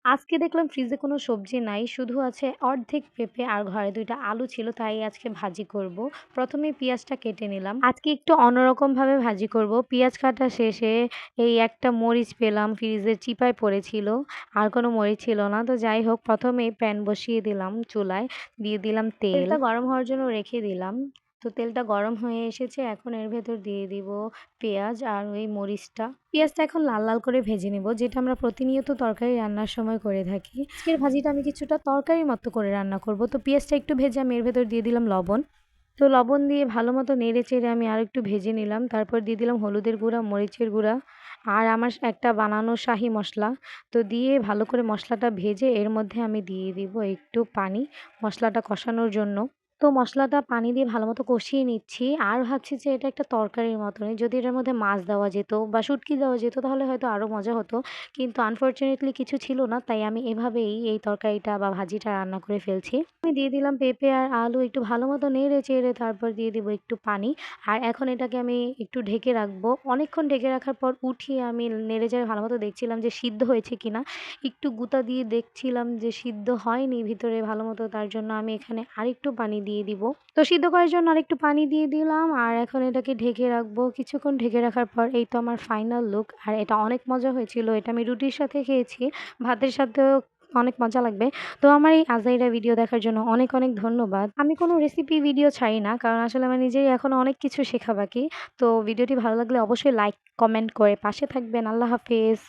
আজকে দেখলাম ফ্রিজে কোনো সবজি নাই। শুধু আছে অর্ধেক পেঁপে আর ঘরে ২ টা আলু ছিল, তাই আজকে ভাজি করব। ১ম এই পেঁয়াজটা কেটে নিলাম। আজকে একটু অন্যরকমভাবে ভাজি করব। পেঁয়াজ কাটা শেষে এই একটা মরিচ পেলাম ফ্রিজের চিপায় পড়েছিল। আর কোনো মরিচ ছিল না। তো যাই হোক ১ম এই প্যান বসিয়ে দিলাম চুলায়। দিয়ে দিলাম তেল। তেলটা গরম হওয়ার জন্য রেখে দিলাম। তো তেলটা গরম হয়ে এসেছে। এখন এর ভেতর দিয়ে দিব পেঁয়াজ আর ওই মরিচটা। পেঁয়াজটা এখন লাল লাল করে ভেজে নিব, যেটা আমরা প্রতিনিয়ত তরকারি রান্নার সময় করে থাকি। আজকের ভাজিটা আমি কিছুটা তরকারির মতো করে রান্না করব। তো পেঁয়াজটা একটু ভেজে আমি এর ভেতর দিয়ে দিলাম লবণ। তো লবণ দিয়ে ভালো মতো নেড়ে চেড়ে আমি আর একটু ভেজে নিলাম। তারপর দিয়ে দিলাম হলুদের গুঁড়া, মরিচের গুঁড়া আর আমার একটা বানানো শাহি মশলা। তো দিয়ে ভালো করে মশলাটা ভেজে এর মধ্যে আমি দিয়ে দিব একটু পানি মশলাটা কষানোর জন্য। তো মশলাটা পানি দিয়ে ভালোমতো কষিয়ে নিচ্ছি। আর ভাবছি যে এটা একটা তরকারির মতনই। যদি এটার মধ্যে মাছ দেওয়া যেত বা শুটকি দেওয়া যেত তাহলে হয়তো আরও মজা হতো। কিন্তু আনফরচুনেটলি কিছু ছিল না। তাই আমি এভাবেই এই তরকারিটা বা ভাজিটা রান্না করে ফেলছি। আমি দিয়ে দিলাম পেঁপে আর আলু একটু ভালো মতো নেড়ে চেড়ে তারপর দিয়ে দিব একটু পানি। আর এখন এটাকে আমি একটু ঢেকে রাখবো। অনেকক্ষণ ঢেকে রাখার পর উঠিয়ে আমি নেড়ে চেড়ে ভালো মতো দেখছিলাম যে সিদ্ধ হয়েছে কিনা। একটু গুঁতা দিয়ে দেখছিলাম যে সিদ্ধ হয়নি ভিতরে ভালো মতো, তার জন্য আমি এখানে আরেকটু পানি দিয়ে দিব। তো সিদ্ধ করার জন্য আরেকটু পানি দিয়ে দিলাম আর এখন এটাকে ঢেকে রাখবো। কিছুক্ষণ ঢেকে রাখার পর এই তো আমার ফাইনাল লুক। আর এটা অনেক মজা হয়েছিল। এটা আমি রুটির সাথে খেয়েছি, ভাতের সাথেও অনেক মজা লাগবে। তো আমার এই আজাইরা ভিডিও দেখার জন্য অনেক অনেক ধন্যবাদ। আমি কোনো রেসিপি ভিডিও ছাড়ি না, কারণ আসলে আমার নিজেরই এখনো অনেক কিছু শেখা বাকি। তো ভিডিওটি ভালো লাগলে অবশ্যই লাইক কমেন্ট করে পাশে থাকবেন। আল্লাহ হাফেজ।